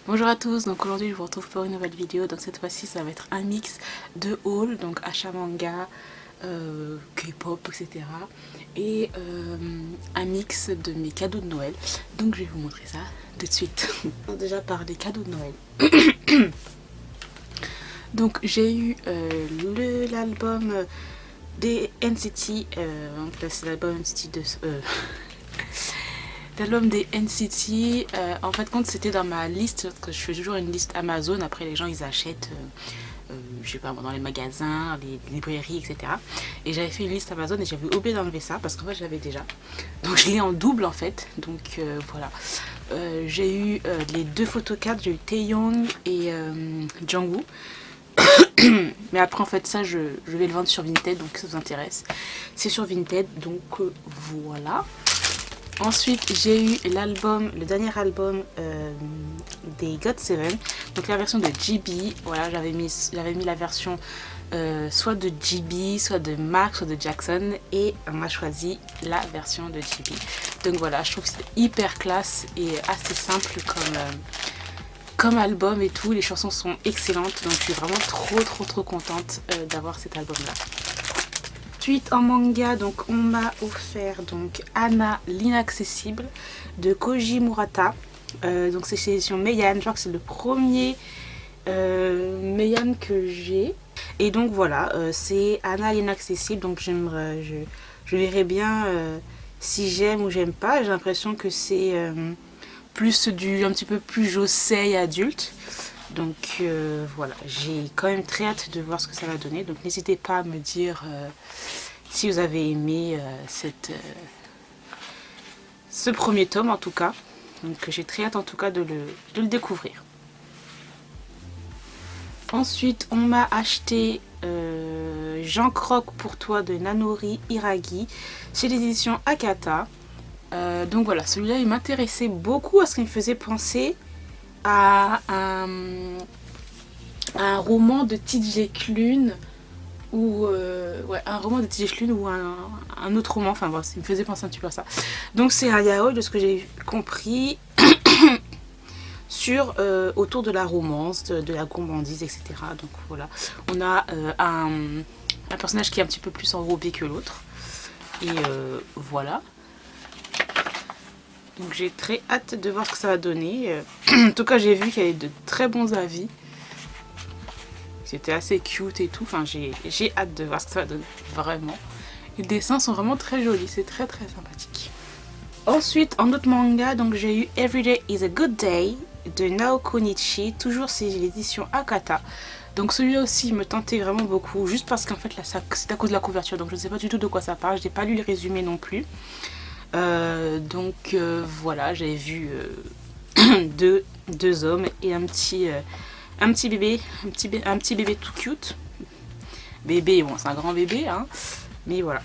Bonjour à tous, donc aujourd'hui je vous retrouve pour une nouvelle vidéo. Donc cette fois-ci ça va être un mix de haul, donc achat manga, K-pop, etc. Et un mix de mes cadeaux de Noël. Donc je vais vous montrer ça tout de suite. Déjà par les cadeaux de Noël. Donc j'ai eu l'album des NCT, donc là c'est l'album NCT de... L'album des NCT, en fait compte c'était dans ma liste, parce que je fais toujours une liste Amazon, après les gens ils achètent, je sais pas dans les magasins, les librairies, etc. Et j'avais fait une liste Amazon et j'avais oublié d'enlever ça, parce qu'en fait je l'avais déjà. Donc je l'ai en double en fait, donc voilà. J'ai eu les deux photocards, j'ai eu Taeyong et Jungwoo. Mais après en fait ça je vais le vendre sur Vinted, donc si ça vous intéresse. C'est sur Vinted, donc voilà. Ensuite, j'ai eu le dernier album des GOT7, donc la version de GB. Voilà, j'avais mis la version soit de GB, soit de Mark, soit de Jackson, et on a choisi la version de GB. Donc voilà, je trouve que c'est hyper classe et assez simple comme album et tout. Les chansons sont excellentes, donc je suis vraiment trop contente d'avoir cet album-là. Ensuite en manga, donc on m'a offert donc Anna l'inaccessible de Koji Murata. Donc c'est chez l'édition Meian, je crois que c'est le premier Meian que j'ai. Et donc voilà, c'est Anna l'inaccessible, donc je verrai bien si j'aime ou j'aime pas. J'ai l'impression que c'est plus un petit peu plus josei adulte. Donc voilà, j'ai quand même très hâte de voir ce que ça va donner. Donc n'hésitez pas à me dire si vous avez aimé ce premier tome en tout cas. Donc j'ai très hâte en tout cas de le découvrir. Ensuite on m'a acheté Jean Croque pour toi de Nanori Hiragi chez l'édition Akata. Donc voilà, celui-là il m'intéressait beaucoup parce qu'il me faisait penser à un roman de TJ Klune ou ouais, un roman de TJ Klune ou un autre roman, enfin voilà, ça me faisait penser un petit peu à ça. Donc c'est un yaoi de ce que j'ai compris sur autour de la romance, de la gourmandise, etc. Donc voilà, on a un personnage qui est un petit peu plus enrobé que l'autre et voilà. Donc j'ai très hâte de voir ce que ça va donner. En tout cas j'ai vu qu'il y avait de très bons avis. C'était assez cute et tout. Enfin j'ai hâte de voir ce que ça va donner. Vraiment. Les dessins sont vraiment très jolis. C'est très sympathique. Ensuite en autre manga, donc j'ai eu Everyday is a Good Day de Naoko Nishi. Toujours c'est l'édition Akata. Donc celui-là aussi me tentait vraiment beaucoup. Juste parce qu'en fait là c'est à cause de la couverture. Donc je ne sais pas du tout de quoi ça parle. Je n'ai pas lu le résumé non plus. Donc voilà, j'avais vu deux hommes et un petit bébé, un petit bébé tout cute. Bébé, bon c'est un grand bébé, hein, mais voilà.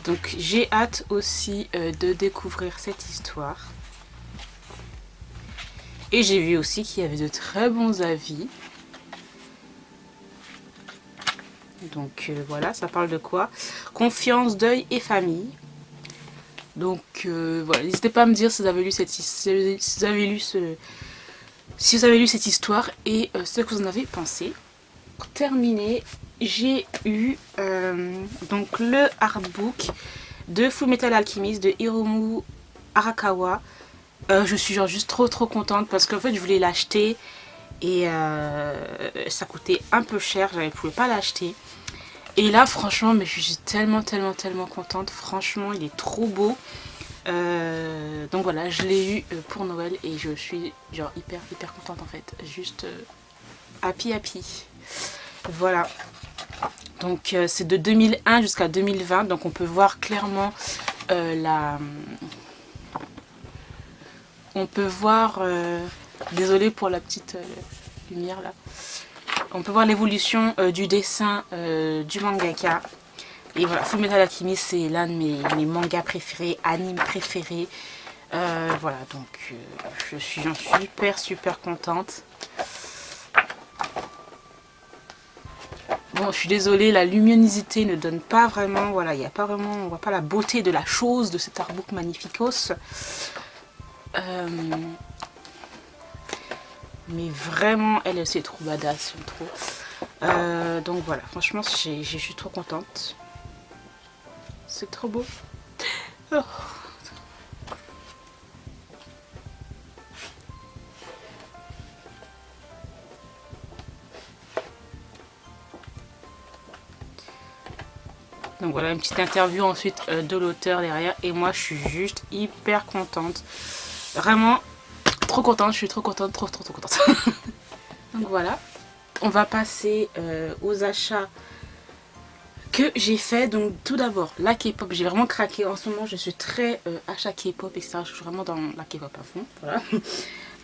Donc j'ai hâte aussi de découvrir cette histoire. Et j'ai vu aussi qu'il y avait de très bons avis. Donc voilà, ça parle de quoi? Confiance, deuil et famille. Donc voilà, n'hésitez pas à me dire si vous avez lu cette histoire et ce que vous en avez pensé. Pour terminer, j'ai eu donc le artbook de Fullmetal Alchemist de Hiromu Arakawa. Je suis genre juste trop contente parce qu'en fait je voulais l'acheter et ça coûtait un peu cher, je ne pouvais pas l'acheter. Et là franchement, mais je suis tellement contente, franchement il est trop beau. Donc voilà, je l'ai eu pour Noël et je suis genre hyper contente en fait, juste happy. Voilà, donc c'est de 2001 jusqu'à 2020, donc on peut voir clairement on peut voir désolée pour la petite lumière là. On peut voir l'évolution du dessin du mangaka. Et voilà, Fullmetal Alchemist, c'est l'un de mes mangas préférés, animes préférés. Voilà, donc je suis super contente. Bon, je suis désolée, la luminosité ne donne pas vraiment, voilà, il n'y a pas vraiment, on voit pas la beauté de la chose de cet artbook magnificos. Mais vraiment, elle aussi est trop badass, j'aime trop. Donc voilà, franchement, je suis trop contente. C'est trop beau. Oh. Donc voilà, une petite interview ensuite de l'auteur derrière. Et moi, je suis juste hyper contente. Vraiment, trop contente. Je suis trop contente, trop contente. Donc voilà. On va passer aux achats que j'ai fait. Donc tout d'abord, la K-pop. J'ai vraiment craqué. En ce moment, je suis très achat K-pop, etc. Je suis vraiment dans la K-pop à fond. Voilà.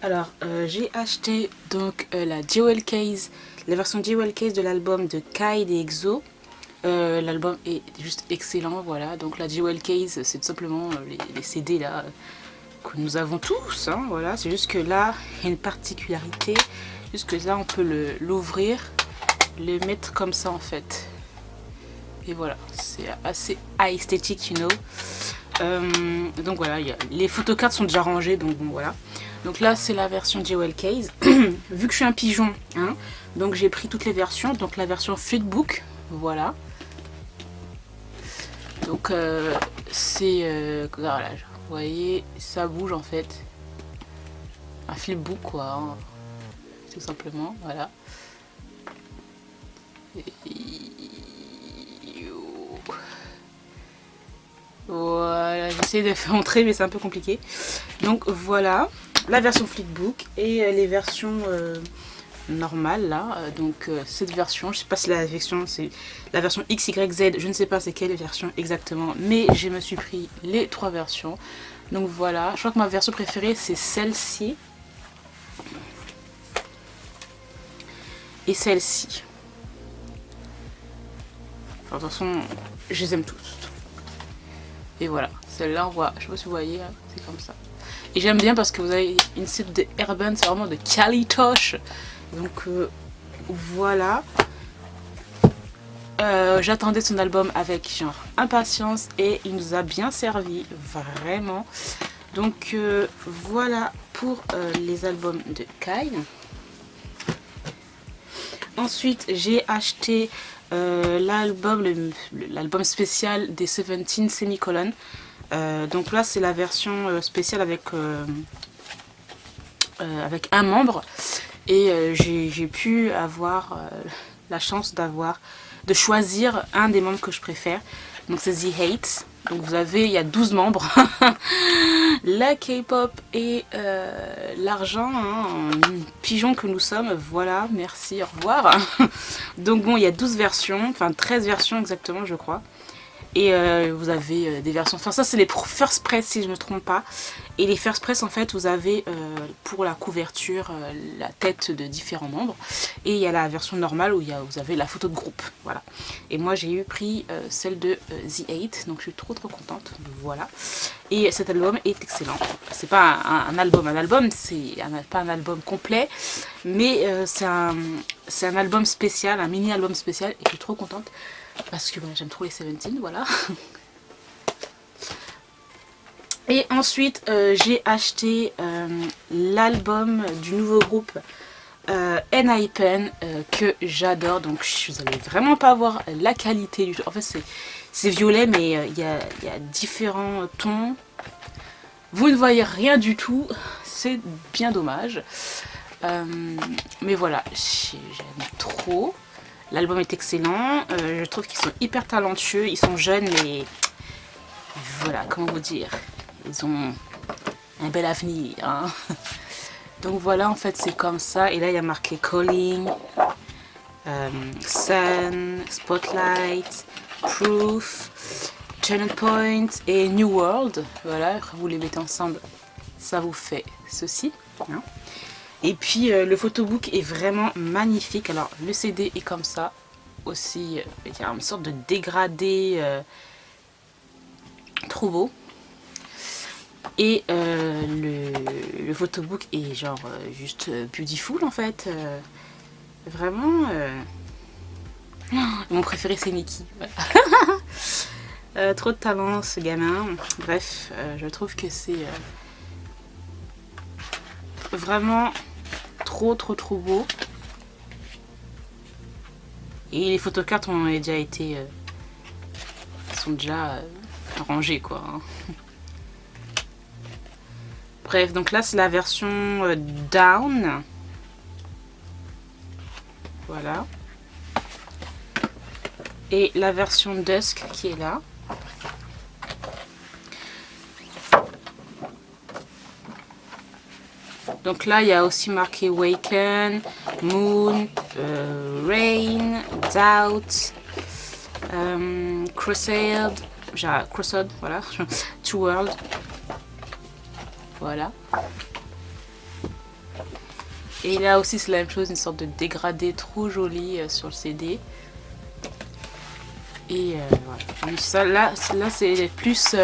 Alors, j'ai acheté donc la Jewel Case, la version Jewel Case de l'album de Kai et EXO. L'album est juste excellent, voilà. Donc la Jewel Case, c'est tout simplement les CD là que nous avons tous, hein, voilà. C'est juste que là, il y a une particularité, juste que là, on peut l'ouvrir, le mettre comme ça en fait. Et voilà, c'est assez esthétique, you know. Donc voilà, les photocards sont déjà rangées, donc bon voilà. Donc là, c'est la version Jewel Case. Vu que je suis un pigeon, hein, donc j'ai pris toutes les versions. Donc la version Flipbook, voilà. Donc c'est voilà, vous voyez, ça bouge en fait. Un flipbook quoi, hein, tout simplement, voilà. Voilà, j'essaie de faire montrer mais c'est un peu compliqué. Donc voilà, la version flipbook et les versions normale là, donc cette version, je sais pas si la version c'est la version XYZ, je ne sais pas c'est quelle version exactement, mais je me suis pris les trois versions. Donc voilà, je crois que ma version préférée c'est celle-ci et celle-ci. Enfin, de toute façon, je les aime tous. Et voilà, celle-là on voit, je sais pas si vous voyez, c'est comme ça. Et j'aime bien parce que vous avez une suite de Urban, c'est vraiment de Calitoche. Donc voilà. J'attendais son album avec genre impatience et il nous a bien servi, vraiment. Donc voilà pour les albums de Kai. Ensuite j'ai acheté l'album spécial des 17 semicolon. Donc là c'est la version spéciale avec un membre. Et j'ai pu avoir la chance de choisir un des membres que je préfère. Donc c'est The Hate. Donc vous avez, il y a 12 membres. La K-pop et l'argent, hein, pigeon que nous sommes. Voilà, merci, au revoir. Donc bon, il y a 12 versions, enfin 13 versions exactement je crois. Et vous avez des versions, enfin ça c'est les first press si je ne me trompe pas. Et les first press en fait vous avez pour la couverture la tête de différents membres. Et il y a la version normale où vous avez la photo de groupe, voilà. Et moi j'ai eu pris celle de The 8, donc je suis trop contente, voilà. Et cet album est excellent. C'est pas un album, c'est pas un album complet. Mais c'est un album spécial, un mini album spécial et je suis trop contente. Parce que j'aime trop les 17, voilà. Et ensuite, j'ai acheté l'album du nouveau groupe ENHYPEN que j'adore. Donc, vous n'allez vraiment pas voir la qualité du tout. En fait, c'est violet, mais il y a différents tons. Vous ne voyez rien du tout. C'est bien dommage. Mais voilà, j'aime trop. L'album est excellent, je trouve qu'ils sont hyper talentueux, ils sont jeunes mais voilà, comment vous dire, ils ont un bel avenir, hein. Donc voilà, en fait c'est comme ça, et là il y a marqué Calling, Sun, Spotlight, Proof, Turning Point et New World. Voilà, vous les mettez ensemble, ça vous fait ceci, hein. Et puis le photobook est vraiment magnifique. Alors le CD est comme ça aussi. Il y a une sorte de dégradé trop beau. Et le photobook est genre juste beautiful en fait. Vraiment. Mon préféré c'est Nikki. Voilà. Trop de talent ce gamin. Bref, je trouve que c'est vraiment trop beau. Et les photocards ont déjà été... sont déjà rangées quoi. Hein. Bref, donc là c'est la version Down. Voilà. Et la version Dusk qui est là. Donc là, il y a aussi marqué Waken, Moon, Rain, Doubt, Crusade, voilà, Two World. Voilà. Et là aussi, c'est la même chose, une sorte de dégradé trop joli sur le CD. Et voilà. Ça, là c'est plus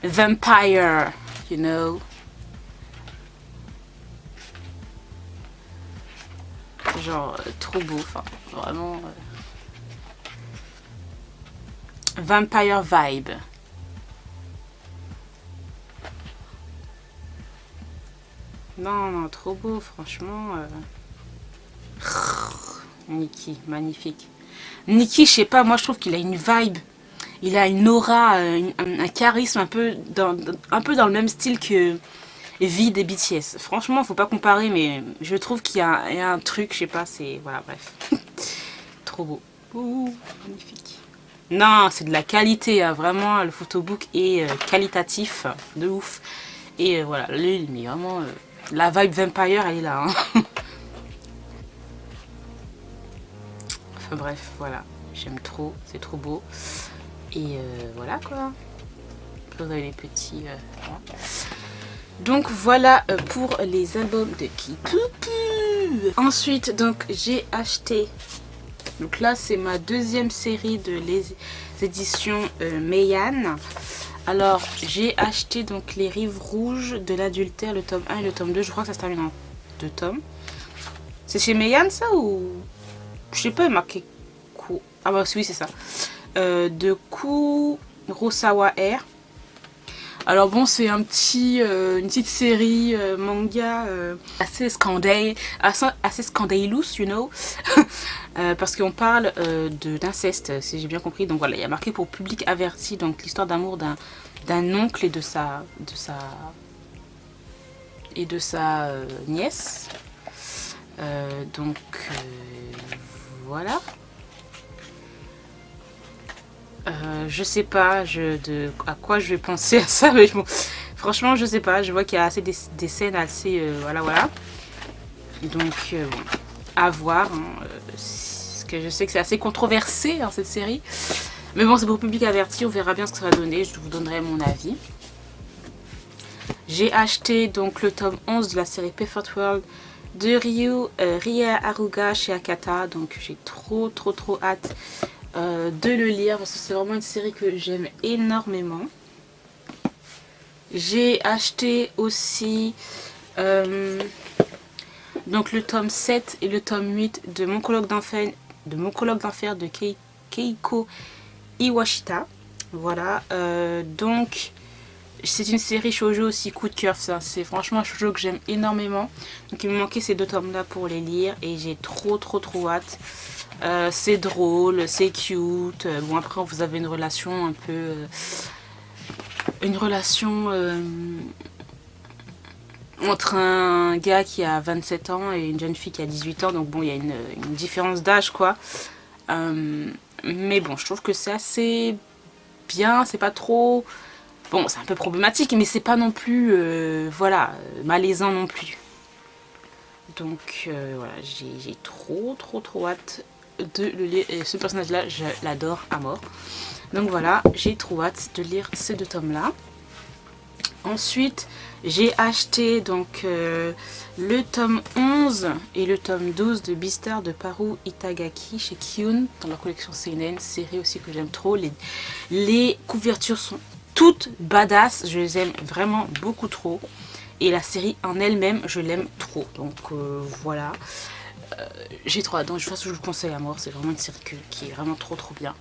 Vampire, you know. Genre trop beau, enfin vraiment Vampire vibe. Non, trop beau, franchement. Nicky, magnifique. Nicky, je sais pas, moi je trouve qu'il a une vibe. Il a une aura, un charisme un peu dans le même style que V des BTS. Franchement, faut pas comparer, mais je trouve qu'il y a un truc, je sais pas, c'est... Voilà, bref. Trop beau. Ouh, magnifique. Non, c'est de la qualité, hein, vraiment, le photobook est qualitatif, de ouf. Et voilà, lui, mais vraiment, la vibe Vampire, elle est là. Hein. Enfin bref, voilà, j'aime trop, c'est trop beau. Et voilà quoi. Vous avez les petits... voilà. Donc voilà pour les albums de Kipupu. Ensuite donc j'ai acheté, donc là c'est ma deuxième série de les éditions Meian. Alors j'ai acheté donc les Rives Rouges de l'adultère, le tome 1 et le tome 2. Je crois que ça se termine en 2 tomes. C'est chez Meian ça ou... Je sais pas, marqué Ku... Ah bah oui c'est ça. De Kurosawa Air. Alors bon, c'est une petite série manga assez scandalous, you know, parce qu'on parle d'inceste, si j'ai bien compris. Donc voilà, il y a marqué pour public averti, donc l'histoire d'amour d'un oncle et de sa nièce. Donc voilà. Je sais pas à quoi je vais penser à ça, mais bon, franchement je sais pas, je vois qu'il y a assez des scènes assez voilà. Donc bon, à voir, hein, parce que je sais que c'est assez controversé hein, cette série, mais bon c'est pour public averti, on verra bien ce que ça va donner, je vous donnerai mon avis. J'ai acheté donc le tome 11 de la série Perfect World de Ria Haruga chez Akata, donc j'ai trop hâte de le lire parce que c'est vraiment une série que j'aime énormément. J'ai acheté aussi donc le tome 7 et le tome 8 de Mon colloque d'enfer de Keiko Iwashita. Voilà, donc c'est une série shoujo aussi coup de cœur, c'est franchement un shoujo que j'aime énormément. Donc il me manquait ces 2 tomes là pour les lire et j'ai trop hâte. C'est drôle, c'est cute. Bon après vous avez une relation un peu... entre un gars qui a 27 ans et une jeune fille qui a 18 ans. Donc bon il y a une différence d'âge quoi. Mais bon je trouve que c'est assez bien, c'est pas trop... Bon c'est un peu problématique mais c'est pas non plus voilà, malaisant non plus. Donc voilà, j'ai trop hâte de le lire. Et ce personnage là je l'adore à mort. Donc voilà, j'ai trop hâte de lire ces 2 tomes là. Ensuite j'ai acheté donc le tome 11 et le tome 12 de Beastar de Paru Itagaki chez Kyun dans la collection Seinen, série aussi que j'aime trop. Les couvertures sont toutes badass, je les aime vraiment beaucoup trop. Et la série en elle-même, je l'aime trop. Donc voilà. J'ai trop hâte. Donc je vous conseille à mort. C'est vraiment une série qui est vraiment trop bien.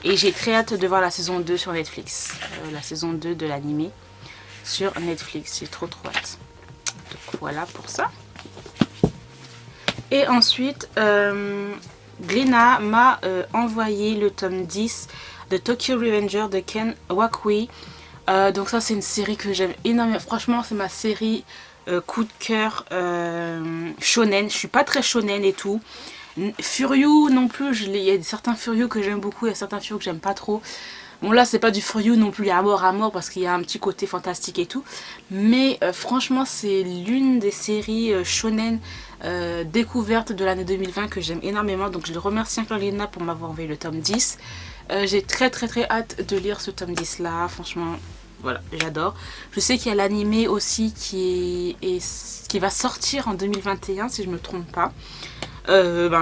Et j'ai très hâte de voir la saison 2 sur Netflix. La saison 2 de l'animé. sur Netflix. J'ai trop hâte. Donc voilà pour ça. Et ensuite, Glénat m'a envoyé le tome 10 de Tokyo Revenger de Ken Wakui. Donc ça c'est une série que j'aime énormément. Franchement c'est ma série coup de cœur shonen. Je suis pas très shonen et tout. Furyu non plus, il y a certains Furyu que j'aime beaucoup, il y a certains Furyu que j'aime pas trop. Bon là c'est pas du Furyu non plus à mort parce qu'il y a un petit côté fantastique et tout. Mais franchement c'est l'une des séries shonen découvertes de l'année 2020 que j'aime énormément. Donc je le remercie encore Lena pour m'avoir envoyé le tome 10. J'ai très hâte de lire ce tome 10 là, franchement voilà j'adore. Je sais qu'il y a l'animé aussi qui va sortir en 2021 si je me trompe pas.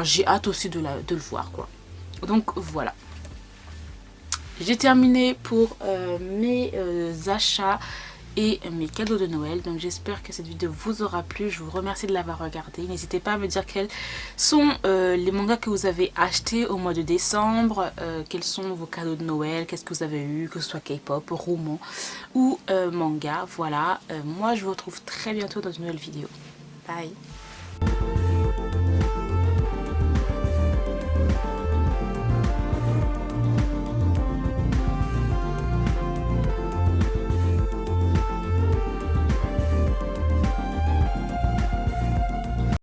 J'ai hâte aussi de le voir quoi. Donc voilà. J'ai terminé pour mes achats et mes cadeaux de Noël. Donc j'espère que cette vidéo vous aura plu. Je vous remercie de l'avoir regardée. N'hésitez pas à me dire quels sont les mangas que vous avez achetés au mois de décembre. Quels sont vos cadeaux de Noël. Qu'est-ce que vous avez eu, que ce soit K-pop, roman ou manga. Voilà. Moi je vous retrouve très bientôt dans une nouvelle vidéo. Bye.